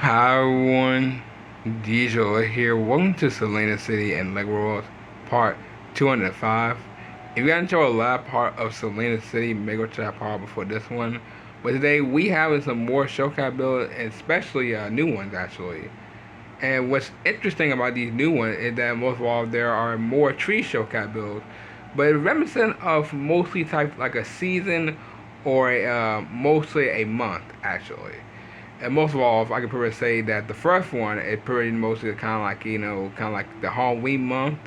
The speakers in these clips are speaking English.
Hi everyone, Diesel here. Welcome to Selena City and Lego World Part 205. If you got into a last part of Selena City, make sure to that part before this one. But today we having some more showcase builds, and especially new ones actually. And what's interesting about these new ones is that most of all there are more tree showcase builds, but it's reminiscent of mostly type like a season or mostly a month actually. And most of all, if I could pretty much say that the first one is pretty mostly kind of like kind of like the Halloween month.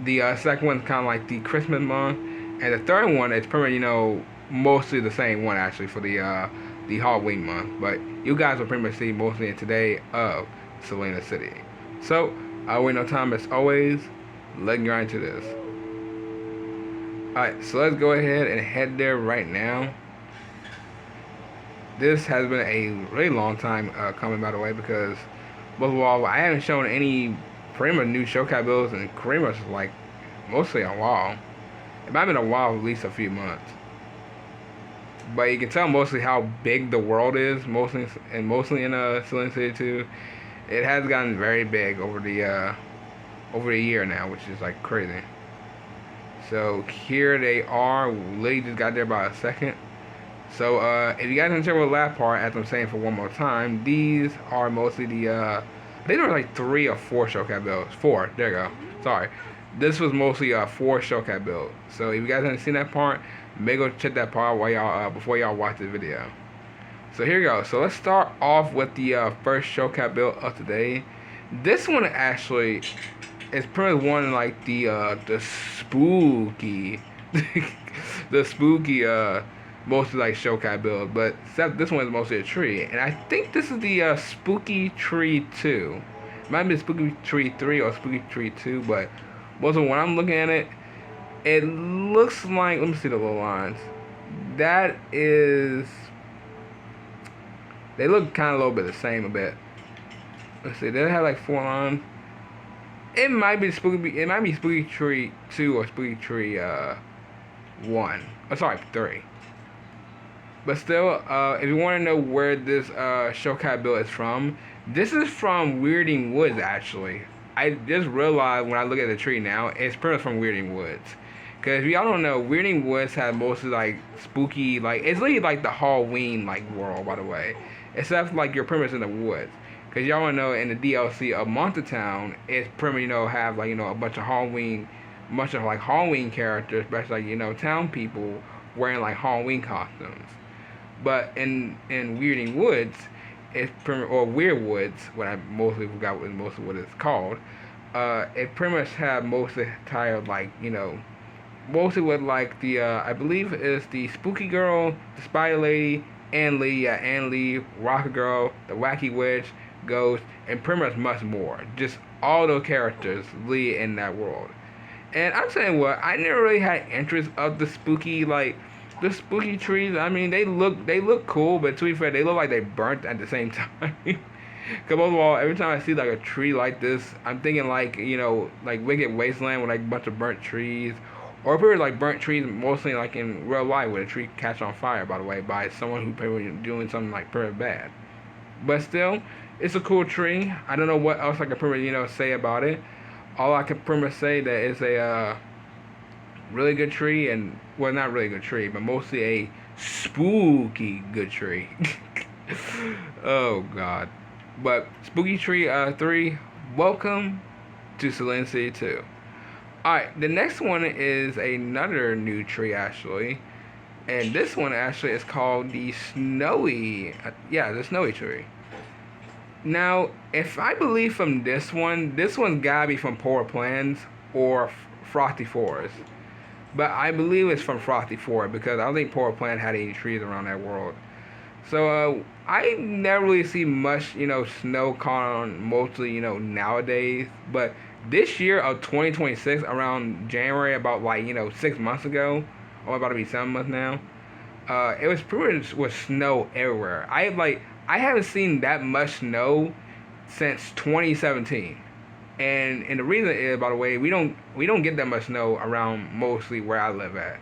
The second one is kind of like the Christmas month, and the third one is pretty mostly the same one actually for the Halloween month. But you guys will pretty much see mostly in today of Selena City. So I wait no time as always. Let's get right into this. Alright, so let's go ahead and head there right now. This has been a really long time coming, by the way, because most of all, I haven't shown any pretty much new showcase builds in pretty much like mostly a while. It might have been a while, at least a few months. But you can tell mostly how big the world is, mostly in Selena City too. It has gotten very big over the year now, which is like crazy. So here they are. Lily just got there by a second. So if you guys didn't hear the last part, as I'm saying for one more time, these are mostly I think there were like 3 or 4 showcase builds. 4, there you go. Sorry. This was mostly 4 showcase builds. So if you guys haven't seen that part, maybe go check that part while y'all before y'all watch the video. So here you go. So let's start off with the first showcase build of today. This one actually is probably one of like the spooky the spooky mostly like showcase build, but except this one is mostly a tree, and I think this is the Spooky Tree 2. It might be Spooky Tree 3 or Spooky Tree 2, but most of when I'm looking at it, it looks like, let me see the little lines. That is, they look kind of a little bit the same a bit. Let's see, they have like 4 lines. It might be Spooky Tree 2 or Spooky Tree 1. Oh, sorry, 3. But still, if you want to know where this showcase build is from, this is from Weirding Woods, actually. I just realized when I look at the tree now, it's pretty much from Weirding Woods. Because if y'all don't know, Weirding Woods has mostly like spooky, like, it's literally like the Halloween like world, by the way. Except like your premise in the woods. Because y'all want to know in the DLC of Monster Town, it's pretty much, have like, a bunch of Halloween characters, especially like, town people wearing like Halloween costumes. But in Weirding Woods, or Weird Woods, what I mostly forgot what it's called. It pretty much have mostly titled like mostly with like the I believe is the Spooky Girl, the Spider Lady, Ann Lee, Rocker Girl, the Wacky Witch, Ghost, and pretty much more. Just all those characters lead in that world. And I'm saying what, I never really had interest of the spooky the spooky trees. I mean, they look cool, but to be fair, they look like they burnt at the same time. Cause most of all, every time I see like a tree like this, I'm thinking like like Wicked Wasteland with like a bunch of burnt trees, or pretty like burnt trees mostly like in real life where a tree catch on fire. By the way, by someone who probably doing something like pretty bad. But still, it's a cool tree. I don't know what else I can pretty say about it. All I can pretty much say that it's a really good tree, and well, not really good tree, but mostly a spooky good tree. Oh god. But Spooky Tree 3, welcome to Selena City 2. Alright, the next one is another new tree actually. And this one actually is called the the Snowy Tree. Now, if I believe from this one's gotta be from Poor Plans or Frosty Forest. But I believe it's from Frosty Forest because I don't think Poor Plant had any trees around that world. So I never really see much, snow caught mostly, nowadays. But this year of 2026, around January, about like, 6 months ago, or about to be 7 months now, it was pretty much with snow everywhere. I haven't seen that much snow since 2017. And the reason is, by the way, we don't get that much snow around mostly where I live at.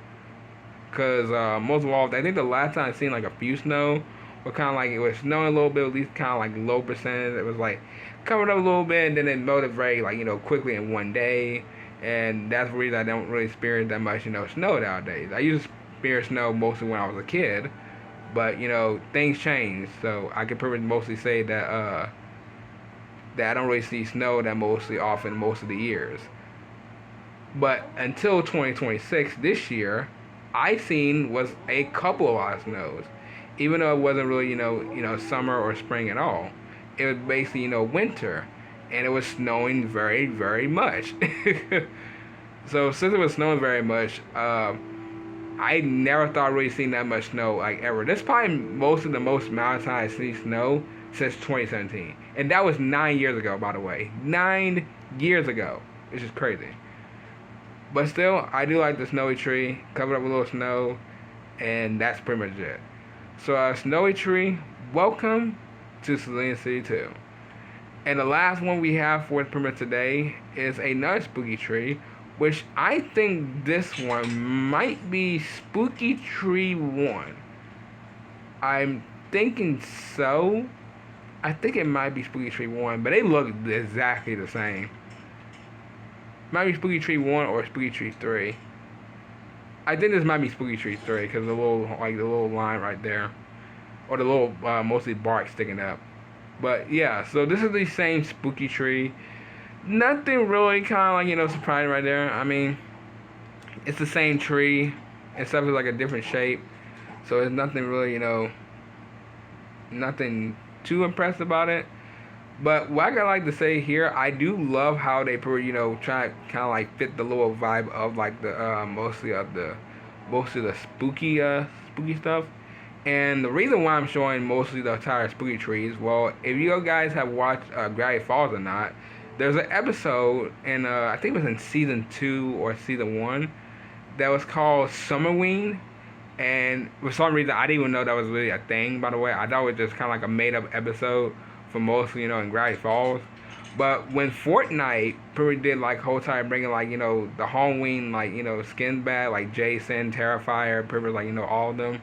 Cause most of all, I think the last time I seen like a few snow but kind of like it was snowing a little bit, at least kind of like low percentage. It was like covered up a little bit, and then it melted very like quickly in one day, and that's the reason I don't really experience that much snow nowadays. I used to experience snow mostly when I was a kid, but things change, so I can pretty much mostly say that I don't really see snow that mostly often most of the years. But until 2026, this year, I seen was a couple of lot of snows, even though it wasn't really summer or spring at all. It was basically winter, and it was snowing very very much. So since it was snowing very much, I never thought I'd really seen that much snow like ever. This is probably most of the most amount of time I've seen snow since 2017, and that was 9 years ago, by the way. 9 years ago, which is crazy. But still, I do like the snowy tree, covered up with a little snow, and that's pretty much it. So, snowy tree, welcome to Selena City 2. And the last one we have for pretty much today is another spooky tree, which I think this one might be Spooky Tree 1. I'm thinking so. I think it might be Spooky Tree 1, but they look exactly the same. Might be Spooky Tree 1 or Spooky Tree 3. I think this might be Spooky Tree 3 because the little line right there, or the little mostly bark sticking up. But yeah, so this is the same spooky tree. Nothing really kind of like surprising right there. I mean, it's the same tree, except it's like a different shape. So it's nothing really nothing too impressed about it. But what I like to say here, I do love how they try to kind of like fit the little vibe of like the mostly of the spooky stuff. And the reason why I'm showing mostly the entire spooky trees, well, if you guys have watched Gravity Falls or not, there's an episode in I think it was in season 2 or season 1 that was called Summerween. And for some reason, I didn't even know that was really a thing, by the way. I thought it was just kind of like a made-up episode for mostly, in Gravity Falls. But when Fortnite pretty did like whole time bringing like the Halloween like skins back, like Jason, Terrifier, pretty much like all of them,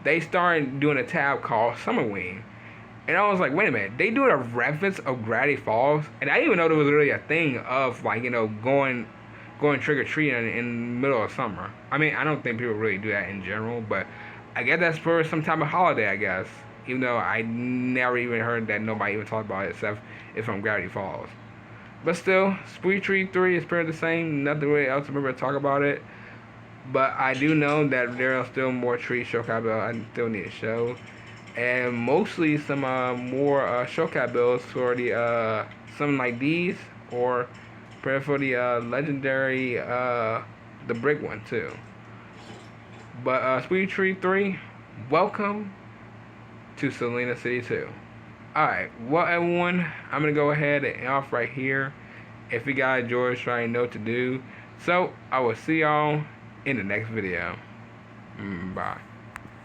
they started doing a tab called Summerween. And I was like, wait a minute, they doing a reference of Gravity Falls, and I didn't even know there was really a thing of like going trick or treating in the middle of summer. I mean, I don't think people really do that in general, but I guess that's for some type of holiday, I guess. Even though I never even heard that nobody even talked about it except it's from Gravity Falls. But still, Spooky Tree 3 is pretty the same. Nothing really else to remember to talk about it. But I do know that there are still more tree showcase bills I still need to show. And mostly some more showcase bills for the something like these, or for the legendary the brick one too. But Spooky Tree 3, welcome to Selena City 2. Alright, well everyone, I'm going to go ahead and end off right here. If you guys enjoyed, try and know what to do. So, I will see y'all in the next video. Bye.